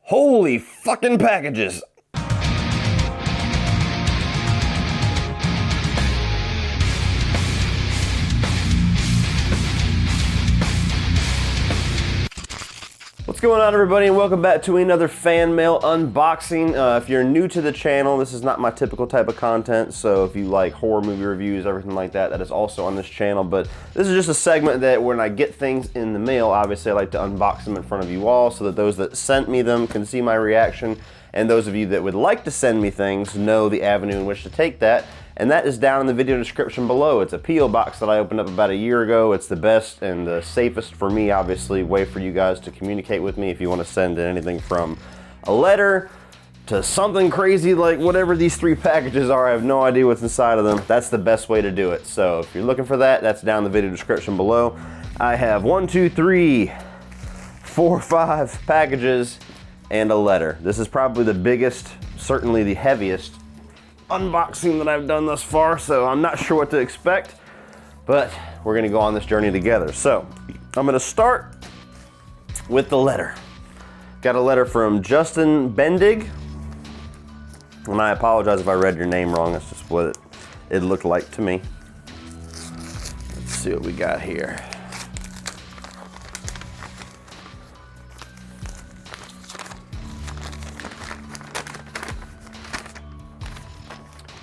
Holy fucking packages! What's going on, everybody, and welcome back to another fan mail unboxing. If you're new to the channel, this is not my typical type of content, so if you like horror movie reviews, everything like that, that is also on this channel. But this is just a segment that when I get things in the mail, obviously I like to unbox them in front of you all so that those that sent me them can see my reaction, and those of you that would like to send me things know the avenue in which to take that. And that is down in the video description below. It's a P.O. box that I opened up about a year ago. It's the best and the safest for me, obviously, way for you guys to communicate with me if you want to send anything from a letter to something crazy like whatever these three packages are. I have no idea what's inside of them. That's the best way to do it. So if you're looking for that, that's down in the video description below. I have 1, 2, 3, 4, 5 packages and a letter. This is probably the biggest, certainly the heaviest unboxing that I've done thus far, so I'm not sure what to expect, but we're gonna go on this journey together. So I'm gonna start with the letter. Got a letter from Justin Bendig, and I apologize if I read your name wrong. That's just what it looked like to me. Let's see what we got here.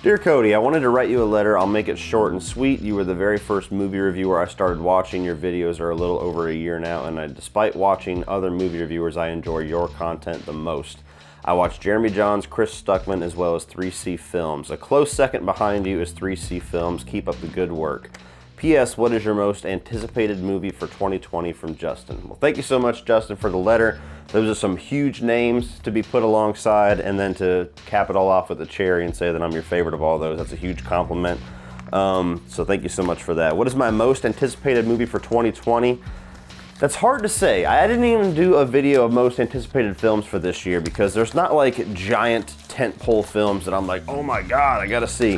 Dear Cody, I wanted to write you a letter. I'll make it short and sweet. You were the very first movie reviewer I started watching. Your videos are a little over a year now, and despite watching other movie reviewers, I enjoy your content the most. I watch Jeremy Jahns, Chris Stuckman, as well as 3C Films. A close second behind you is 3C Films. Keep up the good work. P.S. What is your most anticipated movie for 2020 from Justin? Well, thank you so much, Justin, for the letter. Those are some huge names to be put alongside, and then to cap it all off with a cherry and say that I'm your favorite of all those. That's a huge compliment. So thank you so much for that. What is my most anticipated movie for 2020? That's hard to say. I didn't even do a video of most anticipated films for this year because there's not like giant tentpole films that I'm like, oh my God, I gotta see.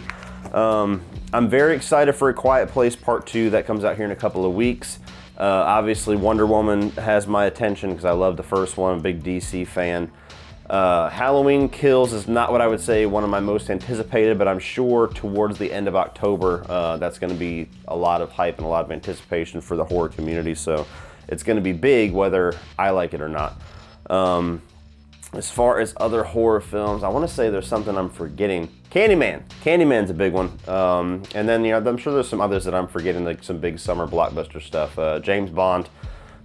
I'm very excited for A Quiet Place Part 2 that comes out here in a couple of weeks. Obviously Wonder Woman has my attention because I love the first one. I'm a big DC fan. Halloween Kills is not what I would say one of my most anticipated, but I'm sure towards the end of October that's going to be a lot of hype and a lot of anticipation for the horror community, so it's going to be big whether I like it or not. As far as other horror films, I want to say there's something I'm forgetting. Candyman. Candyman's a big one. And then, you know, I'm sure there's some others that I'm forgetting, like some big summer blockbuster stuff. James Bond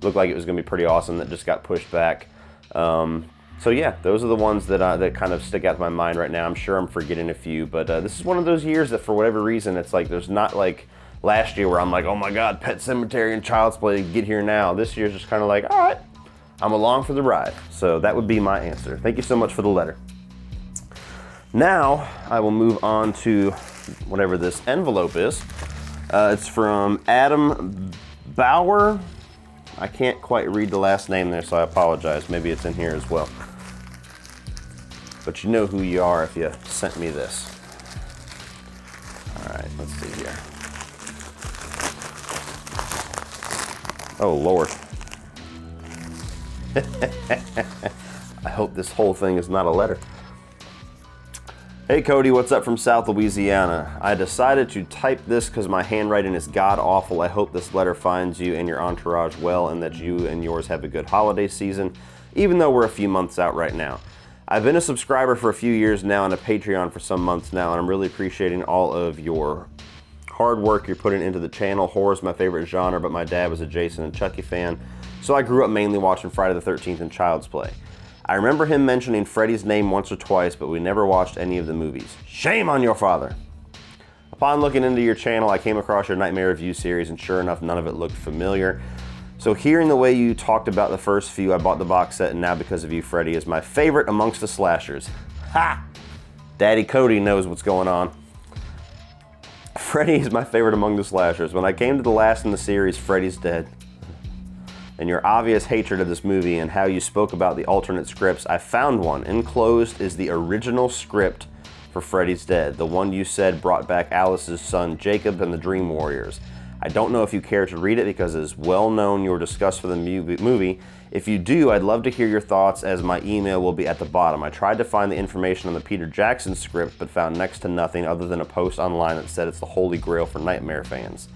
looked like it was going to be pretty awesome. That just got pushed back. So yeah, those are the ones that that kind of stick out to my mind right now. I'm sure I'm forgetting a few, but this is one of those years that for whatever reason, it's like there's not like last year where I'm like, oh my God, Pet Sematary and Child's Play, get here now. This year's just kind of like, all right, I'm along for the ride. So that would be my answer. Thank you so much for the letter. Now I will move on to whatever this envelope is. It's from Adam Bauer. I can't quite read the last name there, so I apologize. Maybe it's in here as well. But you know who you are if you sent me this. All right, let's see here. Oh, Lord. I hope this whole thing is not a letter. Hey Cody, what's up from South Louisiana? I decided to type this because my handwriting is god-awful. I hope this letter finds you and your entourage well and that you and yours have a good holiday season, even though we're a few months out right now. I've been a subscriber for a few years now and a Patreon for some months now, and I'm really appreciating all of your hard work you're putting into the channel. Horror is my favorite genre, but my dad was a Jason and Chucky fan, so I grew up mainly watching Friday the 13th and Child's Play. I remember him mentioning Freddy's name once or twice, but we never watched any of the movies. Shame on your father! Upon looking into your channel, I came across your Nightmare Review series, and sure enough, none of it looked familiar. So hearing the way you talked about the first few, I bought the box set, and now because of you, Freddy is my favorite amongst the slashers. Ha! Daddy Cody knows what's going on. Freddy is my favorite among the slashers. When I came to the last in the series, Freddy's Dead, and your obvious hatred of this movie and how you spoke about the alternate scripts, I found one. Enclosed is the original script for Freddy's Dead, the one you said brought back Alice's son Jacob and the Dream Warriors. I don't know if you care to read it because it is well known your disgust for the movie. If you do, I'd love to hear your thoughts, as my email will be at the bottom. I tried to find the information on the Peter Jackson script, but found next to nothing other than a post online that said it's the holy grail for Nightmare fans.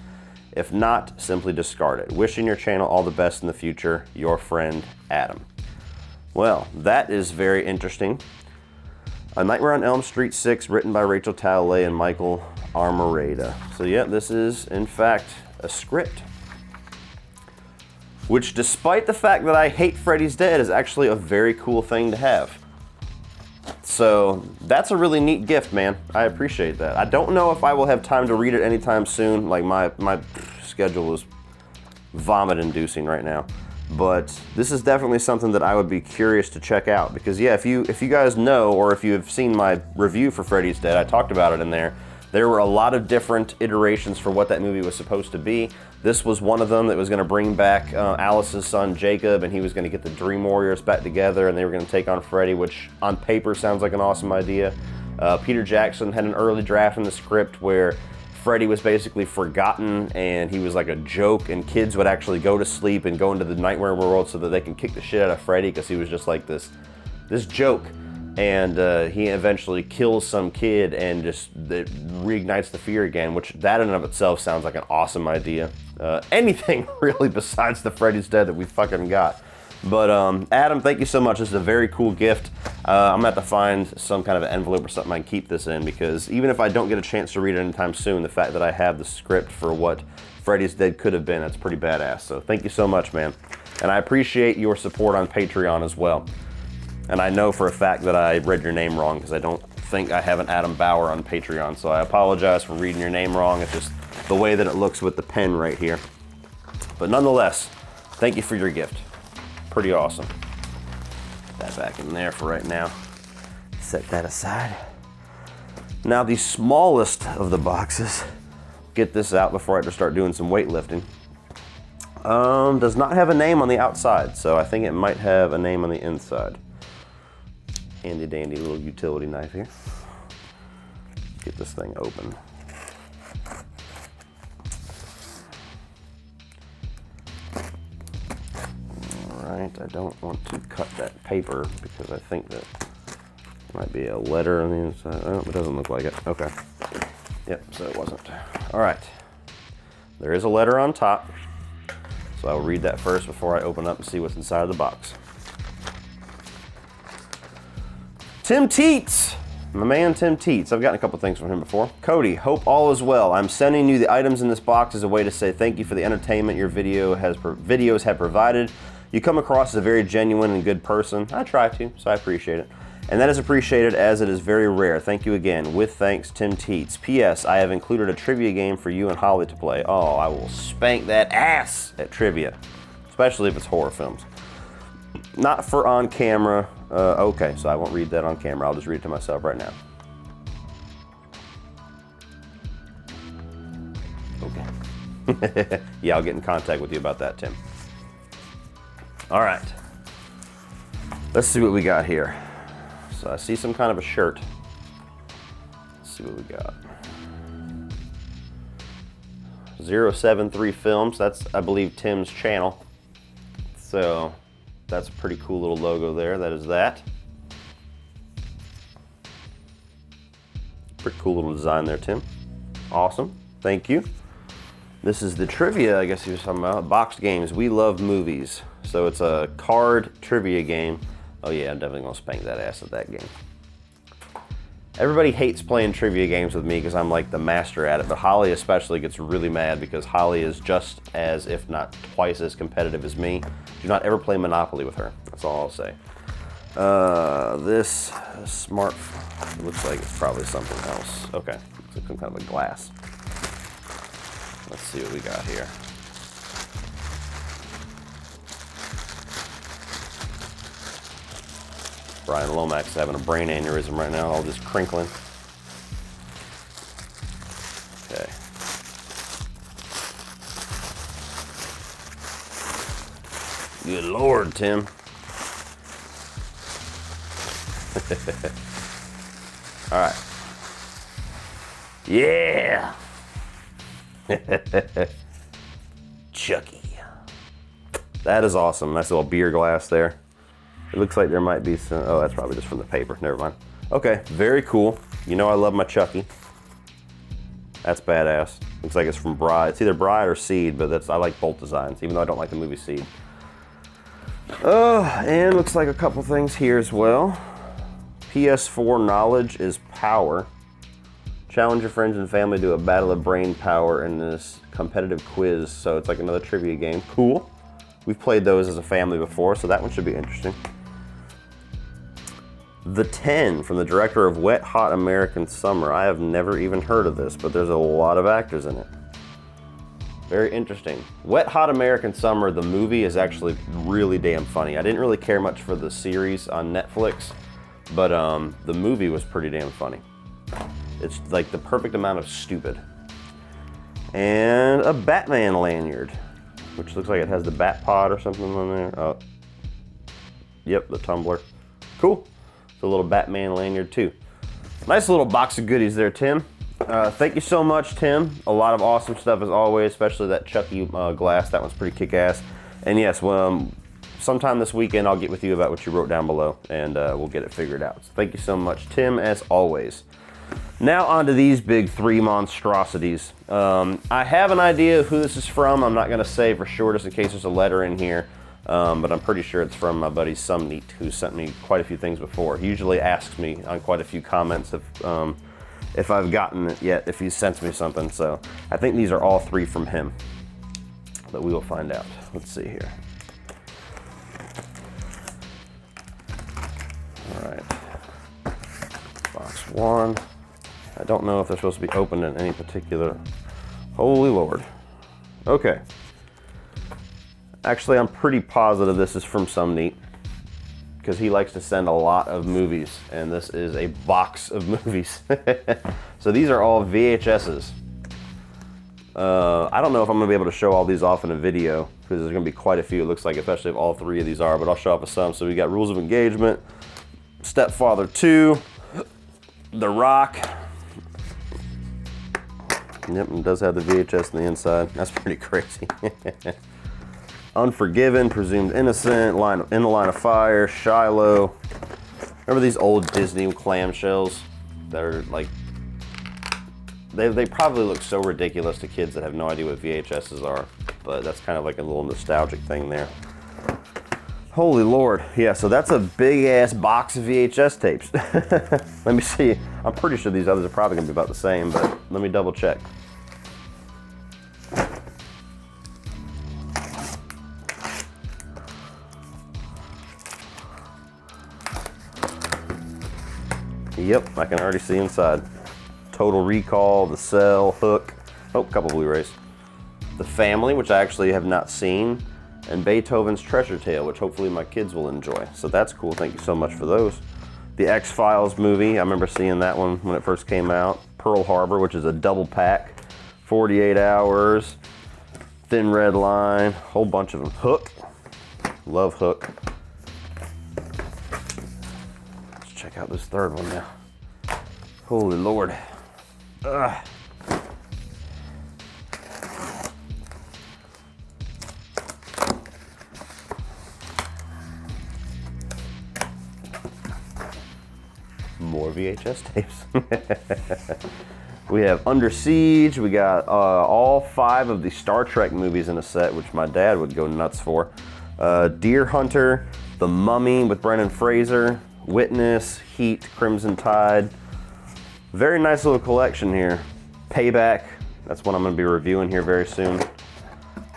If not, simply discard it. Wishing your channel all the best in the future, your friend, Adam. Well, that is very interesting. A Nightmare on Elm Street 6, written by Rachel Talalay and Michael Armoreda. So yeah, this is, in fact, a script. Which, despite the fact that I hate Freddy's Dead, is actually a very cool thing to have. So, that's a really neat gift, man. I appreciate that. I don't know if I will have time to read it anytime soon. Like, my schedule is vomit-inducing right now. But this is definitely something that I would be curious to check out, because yeah, if you guys know, or if you have seen my review for Freddy's Dead, I talked about it in there. There were a lot of different iterations for what that movie was supposed to be. This was one of them that was going to bring back Alice's son Jacob, and he was going to get the Dream Warriors back together, and they were going to take on Freddy, which on paper sounds like an awesome idea. Peter Jackson had an early draft in the script where Freddy was basically forgotten and he was like a joke, and kids would actually go to sleep and go into the nightmare world so that they can kick the shit out of Freddy, because he was just like this joke. And he eventually kills some kid and just reignites the fear again, which that in and of itself sounds like an awesome idea. Anything really besides the Freddy's Dead that we fucking got. But Adam, thank you so much. This is a very cool gift. I'm gonna have to find some kind of an envelope or something I can keep this in, because even if I don't get a chance to read it anytime soon, the fact that I have the script for what Freddy's Dead could have been, that's pretty badass. So thank you so much, man. And I appreciate your support on Patreon as well. And I know for a fact that I read your name wrong, because I don't think I have an Adam Bauer on Patreon. So I apologize for reading your name wrong. It's just the way that it looks with the pen right here. But nonetheless, thank you for your gift. Pretty awesome. Put that back in there for right now. Set that aside. Now the smallest of the boxes, get this out before I have to start doing some weightlifting. Does not have a name on the outside, so I think it might have a name on the inside. Handy dandy little utility knife here. Get this thing open. Alright, I don't want to cut that paper because I think that might be a letter on the inside. Oh, it doesn't look like it. Okay. Yep, so it wasn't. Alright. There is a letter on top, so I'll read that first before I open up and see what's inside of the box. Tim Teets! My man Tim Teets. I've gotten a couple things from him before. Cody, hope all is well. I'm sending you the items in this box as a way to say thank you for the entertainment your videos have provided. You come across as a very genuine and good person. I try to, so I appreciate it. And that is appreciated, as it is very rare. Thank you again. With thanks, Tim Teets. P.S. I have included a trivia game for you and Holly to play. Oh, I will spank that ass at trivia, especially if it's horror films. Not for on camera. Okay, so I won't read that on camera. I'll just read it to myself right now. Okay. Yeah, I'll get in contact with you about that, Tim. All right. Let's see what we got here. So I see some kind of a shirt. Let's see what we got. 073 Films. That's, I believe, Tim's channel. So that's a pretty cool little logo there. That is that. Pretty cool little design there, Tim. Awesome. Thank you. This is the trivia, I guess he was talking about. Boxed games. We love movies. So it's a card trivia game. Oh yeah, I'm definitely gonna spank that ass at that game. Everybody hates playing trivia games with me because I'm like the master at it, but Holly especially gets really mad because Holly is just as, if not twice as competitive as me. Do not ever play Monopoly with her. That's all I'll say. This smartphone, it looks like it's probably something else. Okay, it's like some kind of a glass. Let's see what we got here. Brian Lomax is having a brain aneurysm right now, all just crinkling. Okay. Good Lord, Tim. All right. Yeah. Chucky. That is awesome. Nice little beer glass there. It looks like there might be some, oh, that's probably just from the paper. Never mind. Okay, very cool. You know I love my Chucky. That's badass. Looks like it's from Bride. It's either Bride or Seed, but I like both designs, even though I don't like the movie Seed. And looks like a couple things here as well. PS4 knowledge is power. Challenge your friends and family to a battle of brain power in this competitive quiz. So it's like another trivia game. Cool. We've played those as a family before, so that one should be interesting. The 10 from the director of Wet Hot American Summer. I have never even heard of this, but there's a lot of actors in it. Very interesting. Wet Hot American Summer, the movie, is actually really damn funny. I didn't really care much for the series on Netflix, but the movie was pretty damn funny. It's like the perfect amount of stupid. And a Batman lanyard, which looks like it has the Bat Pod or something on there. Oh, yep, the tumbler. Cool. It's a little Batman lanyard too. Nice little box of goodies there, Tim. Thank you so much, Tim. A lot of awesome stuff as always, especially that Chucky glass. That one's pretty kick-ass. And yes, well, sometime this weekend I'll get with you about what you wrote down below, and we'll get it figured out. So thank you so much, Tim, as always. Now on to these big three monstrosities. I have an idea of who this is from. I'm not going to say for sure just in case there's a letter in here, but I'm pretty sure it's from my buddy Sumneat, who sent me quite a few things before. He usually asks me on quite a few comments if I've gotten it yet, if he sends me something. So I think these are all three from him, but we will find out. Let's see here. All right, box one. I don't know if they're supposed to be opened in any particular, holy Lord. Okay. Actually, I'm pretty positive this is from Sumneat, because he likes to send a lot of movies, and this is a box of movies. So these are all VHSs. I don't know if I'm gonna be able to show all these off in a video, because there's gonna be quite a few, it looks like, especially if all three of these are, but I'll show off some. So we got Rules of Engagement, Stepfather 2, The Rock. Yep, it does have the VHS on the inside. That's pretty crazy. Unforgiven, Presumed Innocent, In the Line of Fire, Shiloh. Remember these old Disney clamshells that are like, they probably look so ridiculous to kids that have no idea what VHSs are, but that's kind of like a little nostalgic thing there. Holy Lord. Yeah, so that's a big ass box of VHS tapes. Let me see. I'm pretty sure these others are probably gonna be about the same, but let me double check. Yep, I can already see inside. Total Recall, The Cell, Hook. Oh, a couple Blu-rays. The Family, which I actually have not seen, and Beethoven's Treasure Tale, which hopefully my kids will enjoy. So that's cool. Thank you so much for those. The X-Files movie, I remember seeing that one when it first came out. Pearl Harbor, which is a double pack. 48 Hours, Thin Red Line, whole bunch of them. Hook, love Hook. Let's check out this third one now. Holy Lord. Ugh. More VHS tapes. We have Under Siege. We got all 5 of the Star Trek movies in a set, which my dad would go nuts for. Deer Hunter, The Mummy with Brendan Fraser, Witness, Heat, Crimson Tide. Very nice little collection here. Payback, that's what I'm going to be reviewing here very soon.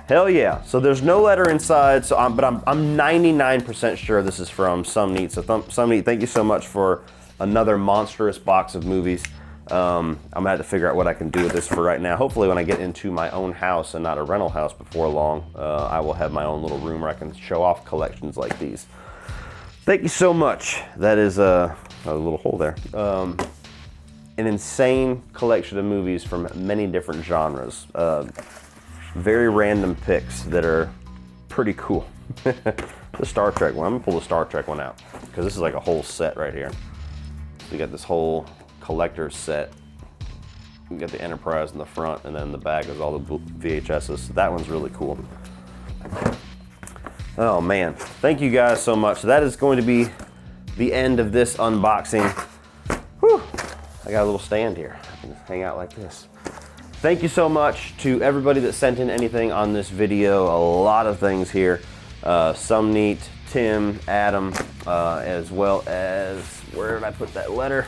Hell yeah. So there's no letter inside, so I'm 99% sure this is from Sumneat. So Sumneat, thank you so much for another monstrous box of movies. I'm gonna have to figure out what I can do with this for right now. Hopefully when I get into my own house and not a rental house before long, I will have my own little room where I can show off collections like these. Thank you so much. That is a little hole there. An insane collection of movies from many different genres. Very random picks that are pretty cool. The Star Trek one, I'm gonna pull the Star Trek one out because this is like a whole set right here. So we got this whole collector's set. You got the Enterprise in the front, and then the back is all the VHSs. So that one's really cool. Oh man, thank you guys so much. That is going to be the end of this unboxing. Whew. I got a little stand here. I can just hang out like this. Thank you so much to everybody that sent in anything on this video. A lot of things here. Some neat, Tim, Adam, as well as, where did I put that letter?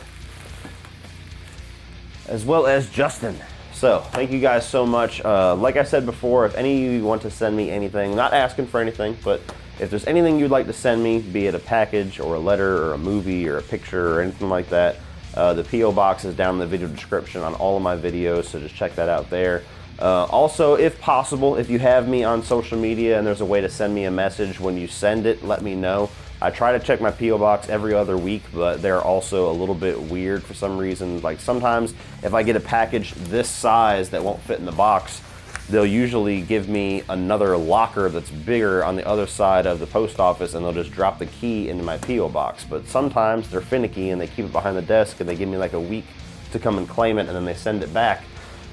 As well as Justin. So thank you guys so much. Like I said before, if any of you want to send me anything, not asking for anything, but if there's anything you'd like to send me, be it a package or a letter or a movie or a picture or anything like that, the P.O. box is down in the video description on all of my videos, so just check that out there. Also, if possible, if you have me on social media and there's a way to send me a message when you send it, let me know. I try to check my P.O. box every other week, but they're also a little bit weird for some reason. Like sometimes if I get a package this size that won't fit in the box, they'll usually give me another locker that's bigger on the other side of the post office, and they'll just drop the key into my P.O. box. But sometimes they're finicky and they keep it behind the desk and they give me like a week to come and claim it, and then they send it back.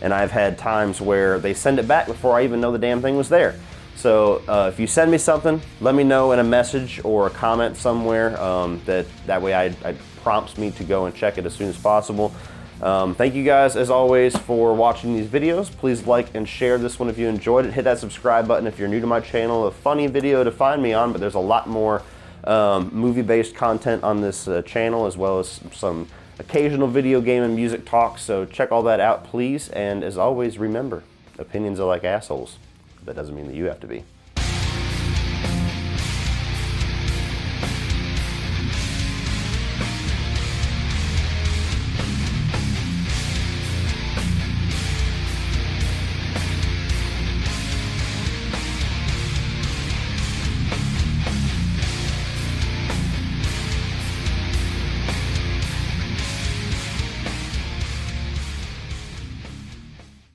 And I've had times where they send it back before I even know the damn thing was there. So if you send me something, let me know in a message or a comment somewhere. That way it prompts me to go and check it as soon as possible. Thank you guys, as always, for watching these videos. Please like and share this one if you enjoyed it. Hit that subscribe button if you're new to my channel. A funny video to find me on, but there's a lot more movie-based content on this channel, as well as some occasional video game and music talk. So check all that out, please. And as always, remember, opinions are like assholes. That doesn't mean that you have to be.